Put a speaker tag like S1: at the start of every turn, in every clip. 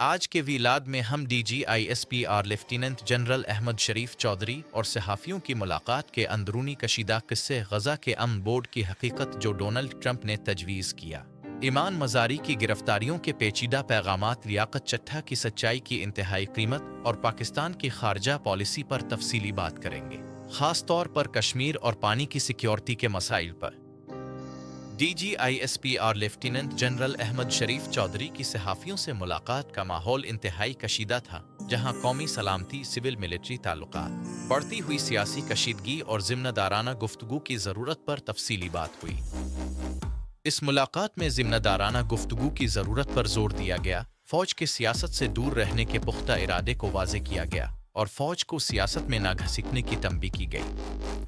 S1: आज के वीलाद में हम DGISPR लेफ्टिनेंट जनरल अहमद शरीफ चौधरी और सहाफ़ियों की मुलाकात के अंदरूनी कशीदा किस्से गज़ा के अमन बोर्ड की हकीकत जो डोनाल्ड ट्रंप ने तजवीज़ किया, ईमान मज़ारी की गिरफ्तारियों के पेचीदा पैगामात, लियाकत चट्ठा की सच्चाई की इंतहाई कीमत और पाकिस्तान की खारजा पॉलिसी पर तफसीली बात करेंगे, ख़ास तौर पर कश्मीर और पानी की सिक्योरिटी के मसाइल पर। DGISPR लेफ्टिनेंट जनरल अहमद शरीफ चौधरी की सहाफ़ियों से मुलाकात का माहौल इंतहाई कशीदा था, जहां कौमी सलामती, सिविल मिलिट्री ताल्लुकात, बढ़ती हुई सियासी कशीदगी और ज़िम्मेदाराना गुफ्तगू की ज़रूरत पर तफसीली बात हुई। इस मुलाकात में ज़िम्मेदाराना गुफ्तगू की ज़रूरत पर जोर दिया गया, फ़ौज के सियासत से दूर रहने के पुख्ता इरादे को वाज़े किया गया और फ़ौज को सियासत में न घसीटने की तंबीह की गई।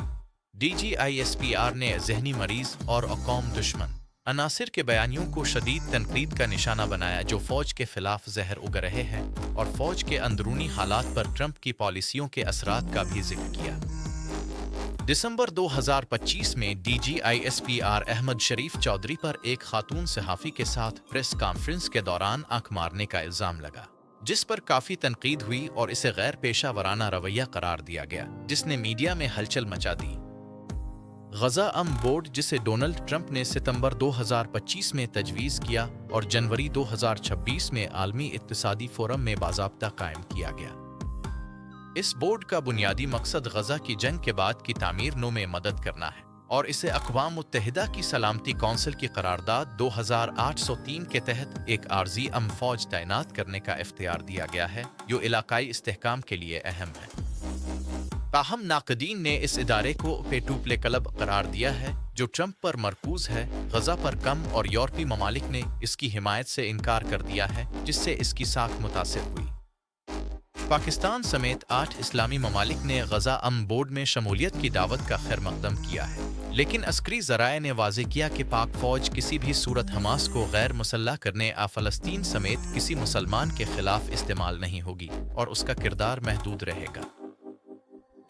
S1: DGISPR ने ज़हनी मरीज़ और अक़ौम दुश्मन अनासिर के बयानियों को शदीद तनकीद का निशाना बनाया, जो फ़ौज के ख़िलाफ़ जहर उग रहे हैं, और फ़ौज के अंदरूनी हालात पर ट्रंप की पॉलिसियों के असरात का भी जिक्र किया। दिसंबर 2025 में DGISPR अहमद शरीफ चौधरी पर एक खातून सहाफ़ी के साथ प्रेस कॉन्फ्रेंस के दौरान आंख मारने का इल्ज़ाम लगा, जिस पर काफ़ी तनकीद हुई और इसे गैर पेशा वराना रवैया करार दिया गया, जिसने मीडिया में हलचल मचा दी। गज़ा अमन बोर्ड, जिसे डोनाल्ड ट्रंप ने सितंबर 2025 में तजवीज़ किया और जनवरी 2026 में आलमी इक़्तिसादी फोरम में बाज़ाब्ता कायम किया गया। इस बोर्ड का बुनियादी मकसद गज़ा की जंग के बाद की तामीर नो में मदद करना है और इसे अक़वाम मुत्तहिदा की सलामती कौंसिल की करारदाद 2803 के तहत एक आर्जी अमन फ़ौज तैनात करने का इख्तियार दिया गया है, जो इलाकाई इस्तेहकाम के लिए अहम है। ताहम नाक़दीन ने इस इदारे को पे टू प्ले क्लब करार दिया है, जो ट्रंप पर मरकूज़ है, गज़ा पर कम, और यूरोपीय ममालिक ने इसकी हिमायत से इनकार कर दिया है, जिससे इसकी साख मुतासिर हुई। पाकिस्तान समेत 8 इस्लामी ममालिक ने गज़ा अमन बोर्ड में शमूलियत की दावत का खैर मकदम किया है, लेकिन अस्करी ज़राए ने वाज़े किया कि पाक फ़ौज किसी भी सूरत हमास को गैर मुसल्लह करने या फ़लस्तीन समेत किसी मुसलमान के ख़िलाफ़ इस्तेमाल नहीं होगी और उसका किरदार महदूद रहेगा।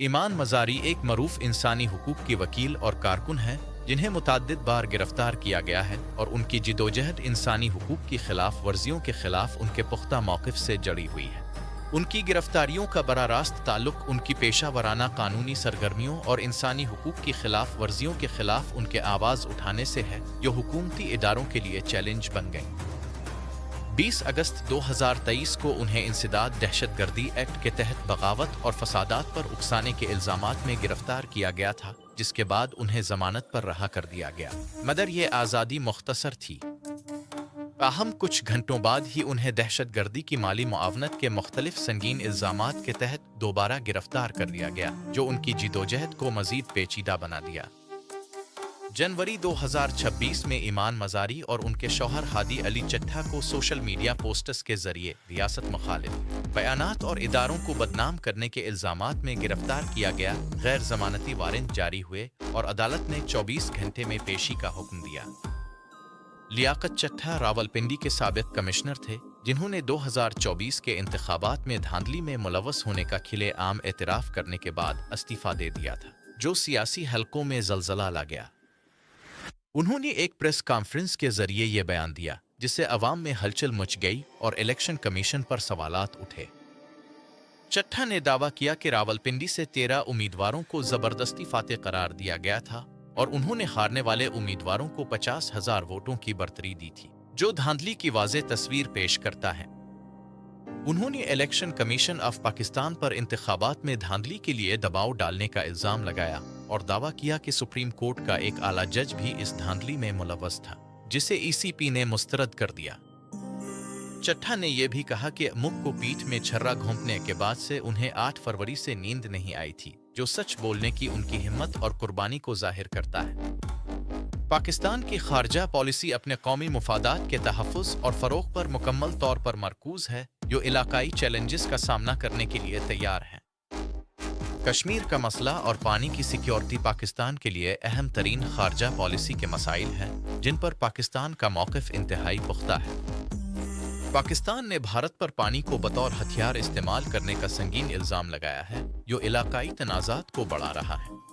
S1: ईमान मज़ारी एक मरूफ इंसानी हुकूक की वकील और कारकुन हैं, जिन्हें मुतअद्दिद बार गिरफ्तार किया गया है, और उनकी जिदोजहद इंसानी हुकूक की खिलाफ वर्जियों के खिलाफ उनके पुख्ता मौक़िफ़ से जड़ी हुई है। उनकी गिरफ्तारियों का बड़ा रास्त ताल्लुक उनकी पेशा वराना कानूनी सरगर्मियों और इंसानी हुकूक की खिलाफ वर्जियों के खिलाफ उनके आवाज़ उठाने से है, जो हुकूमती इदारों के लिए चैलेंज बन गई। 20 अगस्त 2023 को उन्हें इंसदाद दहशतगर्दी एक्ट के तहत बगावत और फसादात पर उकसाने के इल्ज़ामात में गिरफ्तार किया गया था, जिसके बाद उन्हें ज़मानत पर रहा कर दिया गया, मगर ये आज़ादी मुख्तसर थी। ताहम कुछ घंटों बाद ही उन्हें दहशतगर्दी की माली मुआवनत के मुख्तलिफ संगीन इल्ज़ामात के तहत दोबारा गिरफ्तार कर लिया गया, जो उनकी जिदोजहद को मज़ीद पेचीदा बना दिया। जनवरी 2026 में ईमान मज़ारी और उनके शौहर हादी अली चट्ठा को सोशल मीडिया पोस्ट्स के जरिए रियासत मुखालिफ बयानात और इदारों को बदनाम करने के इल्ज़ामात में गिरफ्तार किया गया। गैर ज़मानती वारंट जारी हुए और अदालत ने 24 घंटे में पेशी का हुक्म दिया। लियाकत चट्ठा रावलपिंडी के साबिक़ कमिश्नर थे, जिन्होंने 2024 के इंतखाबात में धांधली में मुलव्वस होने का खुले आम एतराफ़ करने के बाद इस्तीफ़ा दे दिया था, जो सियासी हलकों में ज़लज़ला ला गया। उन्होंने एक प्रेस कॉन्फ्रेंस के जरिए यह बयान दिया, जिससे अवाम में हलचल मच गई और इलेक्शन कमीशन पर सवालात उठे। चट्ठा ने दावा किया कि रावलपिंडी से 13 उम्मीदवारों को ज़बरदस्ती फातेह करार दिया गया था और उन्होंने हारने वाले उम्मीदवारों को 50,000 वोटों की बर्तरी दी थी, जो धांधली की वाज़ेह तस्वीर पेश करता है। उन्होंने इलेक्शन कमीशन ऑफ पाकिस्तान पर इंतखाबात में धांधली के लिए दबाव डालने का इल्ज़ाम लगाया और दावा किया कि सुप्रीम कोर्ट का एक आला जज भी इस धांधली में मुलव्वस था, जिसे ECP ने मुस्तरद कर दिया। चट्ठा ने यह भी कहा कि मुख को पीठ में छर्रा घोंपने के बाद से उन्हें 8 फरवरी से नींद नहीं आई थी, जो सच बोलने की उनकी हिम्मत और कुर्बानी को जाहिर करता है। पाकिस्तान की खारजा पॉलिसी अपने कौमी मुफादात के तहफ़्फ़ुज़ और फ़रोग़ पर मुकम्मल तौर पर मरकूज़ है, जो इलाकाई चैलेंजेस का सामना करने के लिए तैयार है। कश्मीर का मसला और पानी की सिक्योरिटी पाकिस्तान के लिए अहम तरीन खारजा पॉलिसी के मसाइल हैं, जिन पर पाकिस्तान का मौक़िफ़ इंतहाई पुख्ता है। पाकिस्तान ने भारत पर पानी को बतौर हथियार इस्तेमाल करने का संगीन इल्ज़ाम लगाया है, जो इलाकाई तनाज़ात को बढ़ा रहा है।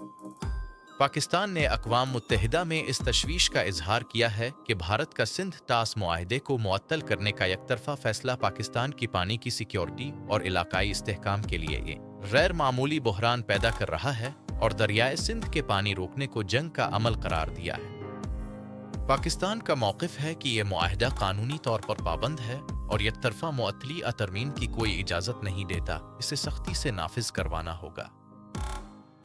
S1: पाकिस्तान ने अक़वाम मुत्तहिदा में इस तशवीश का इजहार किया है कि भारत का सिंध टास मुआहदे को मुअत्तल करने का एकतरफा फैसला पाकिस्तान की पानी की सिक्योरिटी और इलाकाई इस्तेहकाम के लिए एक गैर मामूली बहरान पैदा कर रहा है और दरियाए सिंध के पानी रोकने को जंग का अमल करार दिया है। पाकिस्तान का मौक़िफ़ है कि यह मुआहदा कानूनी तौर पर पाबंद है और एकतरफा मुअत्तली तरमीम की कोई इजाज़त नहीं देता, इसे सख्ती से नाफिज करवाना होगा।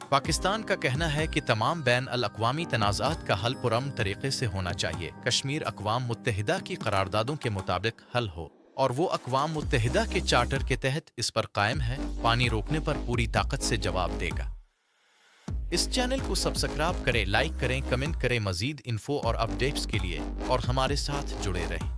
S1: पाकिस्तान का कहना है कि तमाम बैन अल-अक़वामी तनाज़ात का हल पुरअमन तरीक़े से होना चाहिए। कश्मीर अक़वाम मुत्तहिदा की करारदादों के मुताबिक हल हो और वो अक़वाम मुत्तहिदा के चार्टर के तहत इस पर कायम है, पानी रोकने पर पूरी ताकत से जवाब देगा। इस चैनल को सब्सक्राइब करें, लाइक करें, कमेंट करें। मज़ीद इन्फो और अपडेट्स के लिए और हमारे साथ जुड़े रहें।